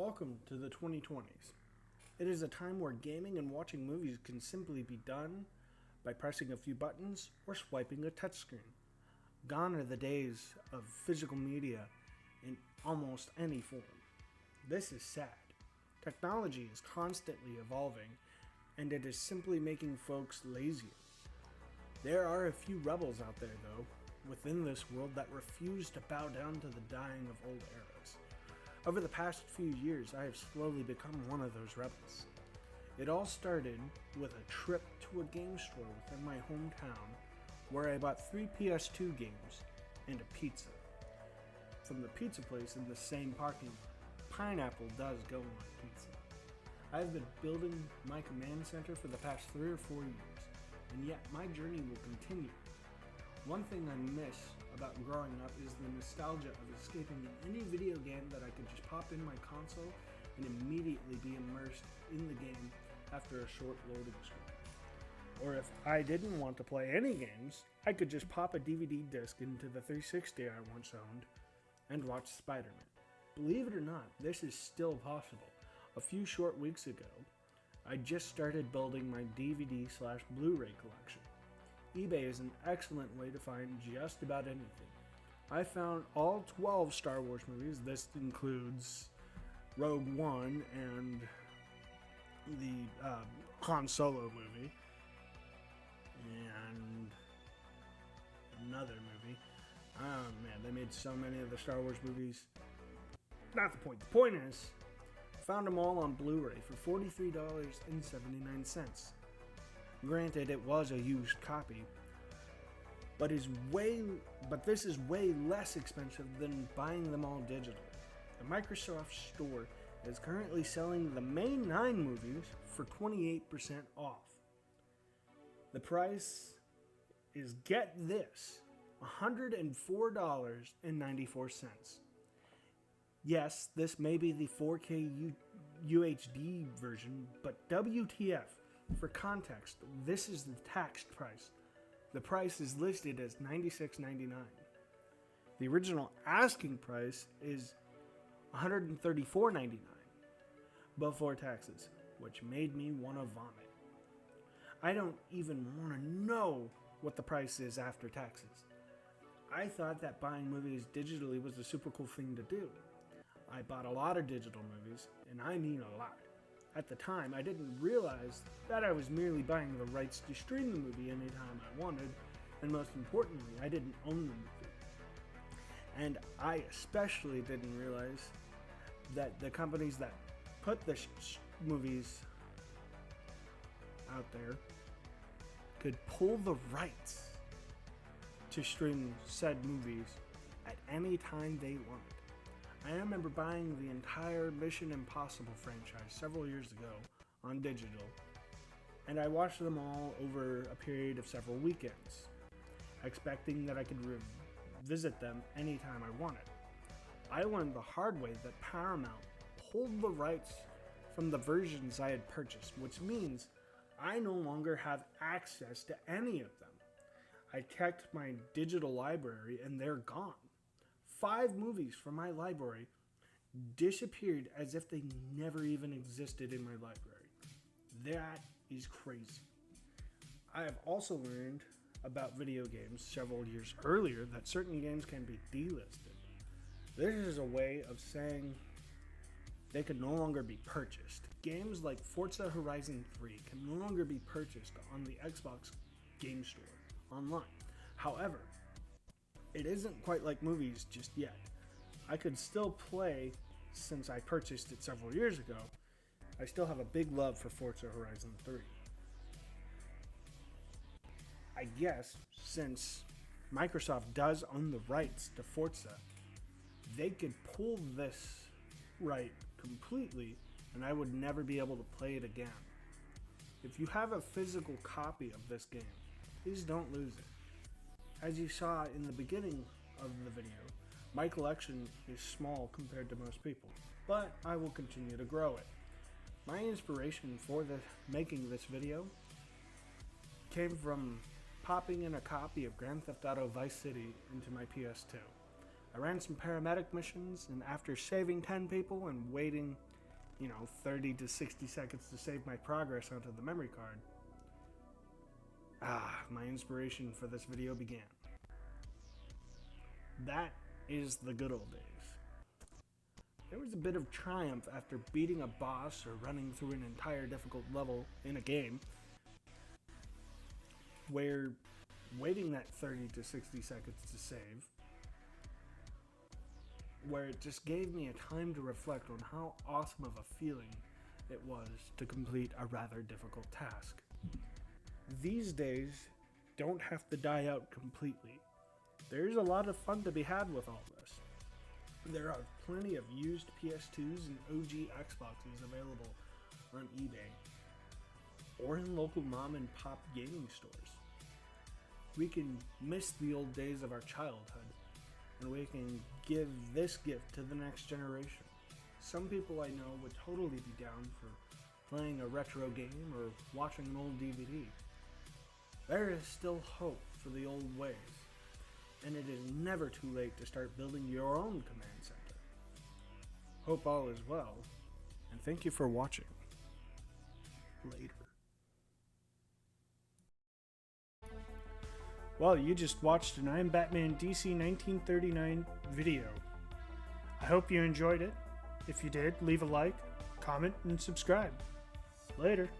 Welcome to the 2020s. It is a time where gaming and watching movies can simply be done by pressing a few buttons or swiping a touchscreen. Gone are the days of physical media in almost any form. This is sad. Technology is constantly evolving, and it is simply making folks lazier. There are a few rebels out there, though, within this world that refuse to bow down to the dying of old eras. Over the past few years, I have slowly become one of those rebels. It all started with a trip to a game store within my hometown where I bought 3 PS2 games and a pizza. From the pizza place in the same parking lot, pineapple does go on pizza. I have been building my command center for the past 3 or 4 years, and yet my journey will continue. One thing I miss about growing up is the nostalgia of escaping in any video game that I could just pop in my console and immediately be immersed in the game after a short loading screen. Or if I didn't want to play any games, I could just pop a DVD disc into the 360 I once owned and watch Spider-Man. Believe it or not, this is still possible. A few short weeks ago, I just started building my DVD/Blu-ray collection. eBay is an excellent way to find just about anything. I found all 12 Star Wars movies. This includes Rogue One and the Han Solo movie and another movie. Oh man, they made so many of the Star Wars movies. Not the point. The point is, I found them all on Blu-ray for $43.79. Granted, it was a used copy, but this is way less expensive than buying them all digital. The Microsoft Store is currently selling the main 9 movies for 28% off. The price is, get this, $104.94. Yes, this may be the 4K UHD version, but WTF? For context, this is the taxed price. The price is listed as $96.99. The original asking price is $134.99 before taxes, which made me want to vomit. I don't even want to know what the price is after taxes. I thought that buying movies digitally was a super cool thing to do. I bought a lot of digital movies, and I mean a lot. At the time, I didn't realize that I was merely buying the rights to stream the movie anytime I wanted, and most importantly, I didn't own the movie. And I especially didn't realize that the companies that put the movies out there could pull the rights to stream said movies at any time they wanted. I remember buying the entire Mission Impossible franchise several years ago on digital, and I watched them all over a period of several weekends, expecting that I could revisit them anytime I wanted. I learned the hard way that Paramount pulled the rights from the versions I had purchased, which means I no longer have access to any of them. I checked my digital library and they're gone. 5 movies from my library disappeared as if they never even existed in my library. That is crazy. I have also learned about video games several years earlier that certain games can be delisted. This is a way of saying they can no longer be purchased. Games like Forza Horizon 3 can no longer be purchased on the Xbox Game Store online. However, it isn't quite like movies just yet. I could still play, since I purchased it several years ago. I still have a big love for Forza Horizon 3. I guess since Microsoft does own the rights to Forza, they could pull this right completely and I would never be able to play it again. If you have a physical copy of this game, please don't lose it. As you saw in the beginning of the video, my collection is small compared to most people, but I will continue to grow it. My inspiration for making this video came from popping in a copy of Grand Theft Auto Vice City into my PS2. I ran some paramedic missions, and after saving 10 people and waiting 30 to 60 seconds to save my progress onto the memory card. My inspiration for this video began. That is the good old days. There was a bit of triumph after beating a boss or running through an entire difficult level in a game, where waiting that 30 to 60 seconds to save, where it just gave me a time to reflect on how awesome of a feeling it was to complete a rather difficult task. These days don't have to die out completely. There's a lot of fun to be had with all this. There are plenty of used PS2s and OG Xboxes available on eBay or in local mom and pop gaming stores. We can miss the old days of our childhood, and we can give this gift to the next generation. Some people I know would totally be down for playing a retro game or watching an old DVD. There is still hope for the old ways, and it is never too late to start building your own command center. Hope all is well, and thank you for watching. Later. Well, you just watched an I'm Batman DC 1939 video. I hope you enjoyed it. If you did, leave a like, comment, and subscribe. Later.